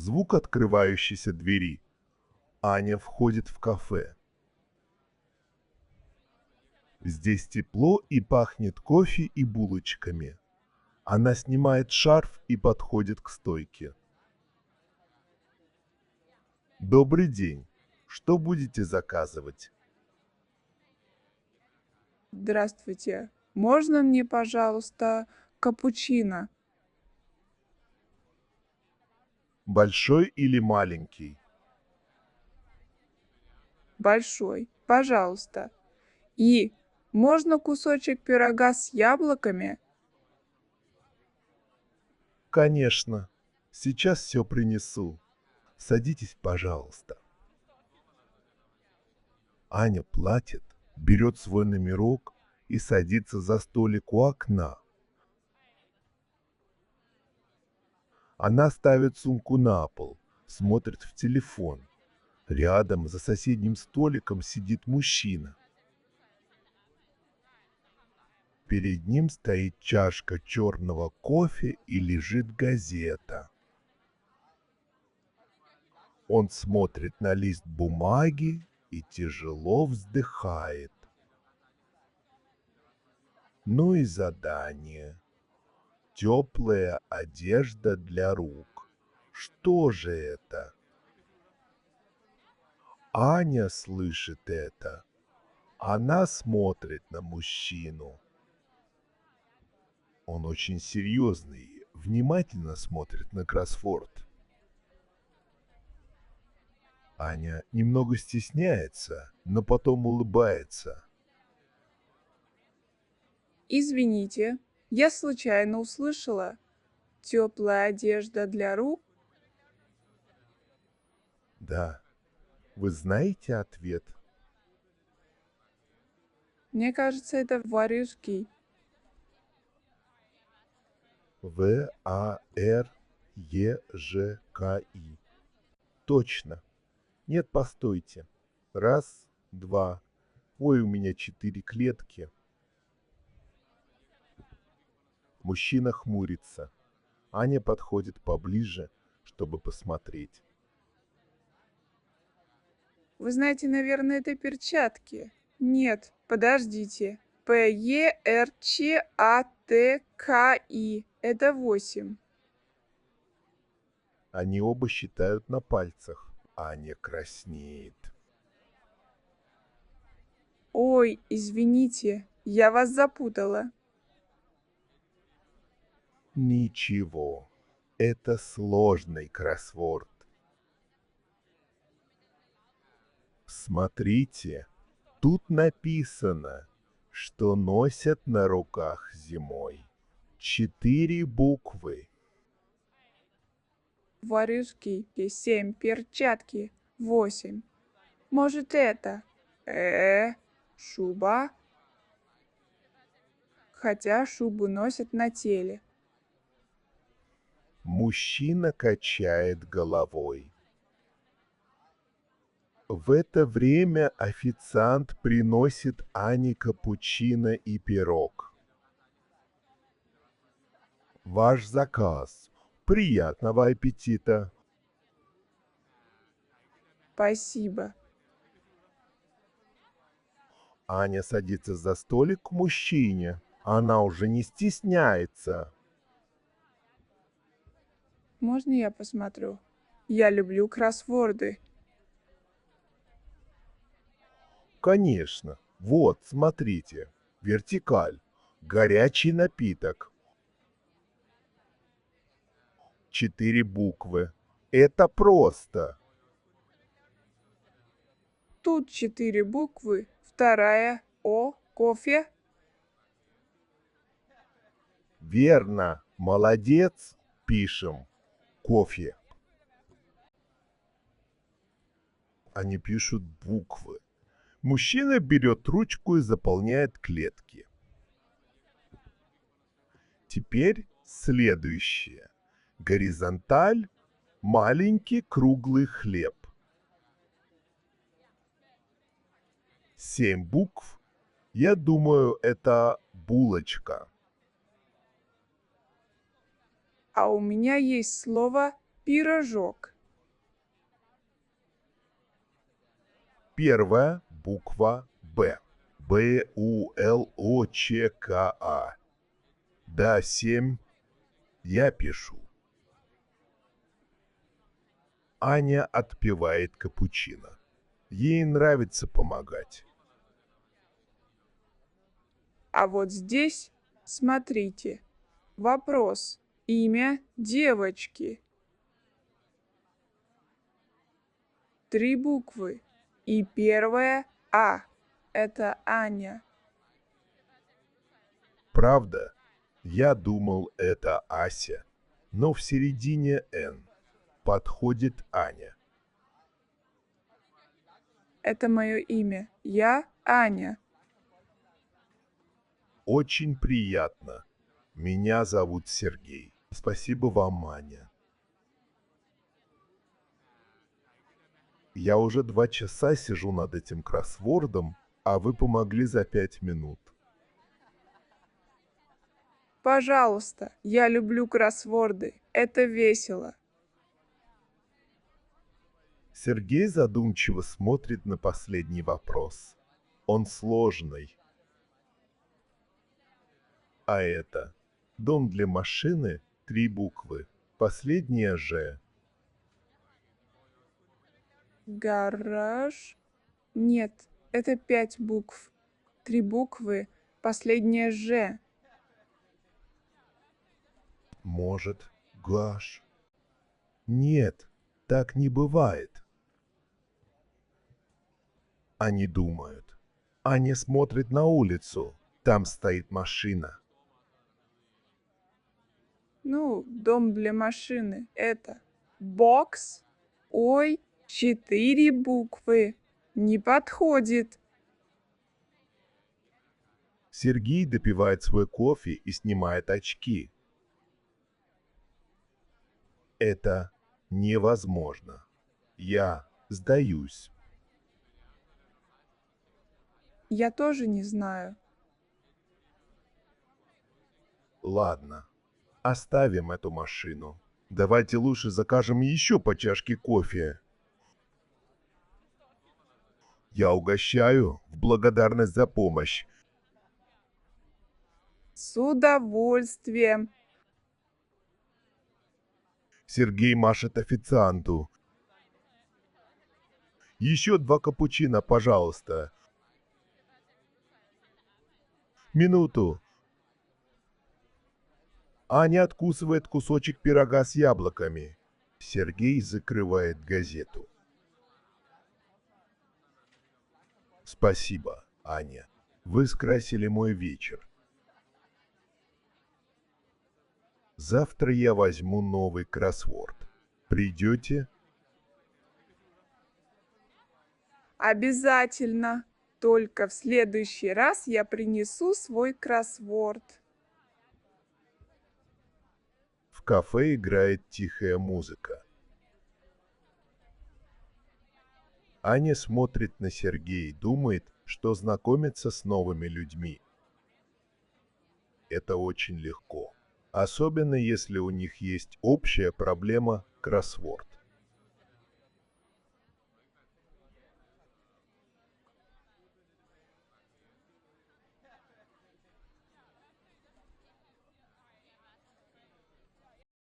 Звук открывающейся двери. Аня входит в кафе. Здесь тепло и пахнет кофе и булочками. Она снимает шарф и подходит к стойке. Добрый день. Что будете заказывать? Здравствуйте. Можно мне, пожалуйста, капучино? Большой или маленький? Большой, пожалуйста. И можно кусочек пирога с яблоками? Конечно. Сейчас все принесу. Садитесь, пожалуйста. Аня платит, берет свой номерок и садится за столик у окна. Она ставит сумку на пол, смотрит в телефон. Рядом, за соседним столиком, сидит мужчина. Перед ним стоит чашка черного кофе и лежит газета. Он смотрит на лист бумаги и тяжело вздыхает. Ну и задание. Теплая одежда для рук. Что же это? Аня слышит это. Она смотрит на мужчину. Он очень серьезный, внимательно смотрит на кроссворд. Аня немного стесняется, но потом улыбается. Извините, я случайно услышала. Теплая одежда для рук? Да, вы знаете ответ? Мне кажется, это варежки. Варежки. Точно. Нет, постойте. Раз, два. Ой, у меня 4 клетки. Мужчина хмурится. Аня подходит поближе, чтобы посмотреть. Вы знаете, наверное, это перчатки. Нет, подождите. Перчатки. Это 8. Они оба считают на пальцах. Аня краснеет. Ой, извините, я вас запутала. Ничего. Это сложный кроссворд. Смотрите, тут написано, что носят на руках зимой. 4 буквы. Варежки, 7, перчатки, 8. Может, это? Шуба? Хотя шубу носят на теле. Мужчина качает головой. В это время официант приносит Ане капучино и пирог. Ваш заказ. Приятного аппетита. Спасибо. Аня садится за столик к мужчине. Она уже не стесняется. Можно я посмотрю? Я люблю кроссворды. Конечно. Вот, смотрите. Вертикаль. Горячий напиток. 4 буквы. Это просто. Тут 4 буквы. Вторая О. Кофе. Верно. Молодец. Пишем. Кофе. Они пишут буквы. Мужчина берет ручку и заполняет клетки. Теперь следующее. Горизонталь. Маленький круглый хлеб. 7 букв. Я думаю, это булочка. А у меня есть слово пирожок. Первая буква Б. Булочка. Да, 7. Я пишу. Аня отпивает капучино. Ей нравится помогать. А вот здесь, смотрите, вопрос. Имя девочки. 3 буквы. И первая А. Это Аня. Правда? Я думал, это Ася. Но в середине Н. Подходит Аня. Это мое имя. Я Аня. Очень приятно. Меня зовут Сергей. Спасибо вам, Аня. Я уже 2 часа сижу над этим кроссвордом, а вы помогли за 5 минут. Пожалуйста, я люблю кроссворды. Это весело. Сергей задумчиво смотрит на последний вопрос. Он сложный. А это дом для машины, 3 буквы. Последняя «Ж». Гараж. Нет, это 5 букв. 3 буквы. Последняя Ж. Может, гаш? Нет, так не бывает. Они думают. Аня смотрит на улицу. Там стоит машина. Ну, дом для машины. Это бокс. Ой, 4 буквы. Не подходит. Сергей допивает свой кофе и снимает очки. Это невозможно. Я сдаюсь. Я тоже не знаю. Ладно, оставим эту машину. Давайте лучше закажем еще по чашке кофе. Я угощаю в благодарность за помощь. С удовольствием. Сергей машет официанту. Еще 2 капучино, пожалуйста. Минуту. Аня откусывает кусочек пирога с яблоками. Сергей закрывает газету. Спасибо, Аня. Вы скрасили мой вечер. Завтра я возьму новый кроссворд. Придете? Обязательно. Только в следующий раз я принесу свой кроссворд. В кафе играет тихая музыка. Аня смотрит на Сергея и думает, что знакомится с новыми людьми. Это очень легко. Особенно если у них есть общая проблема кроссворд.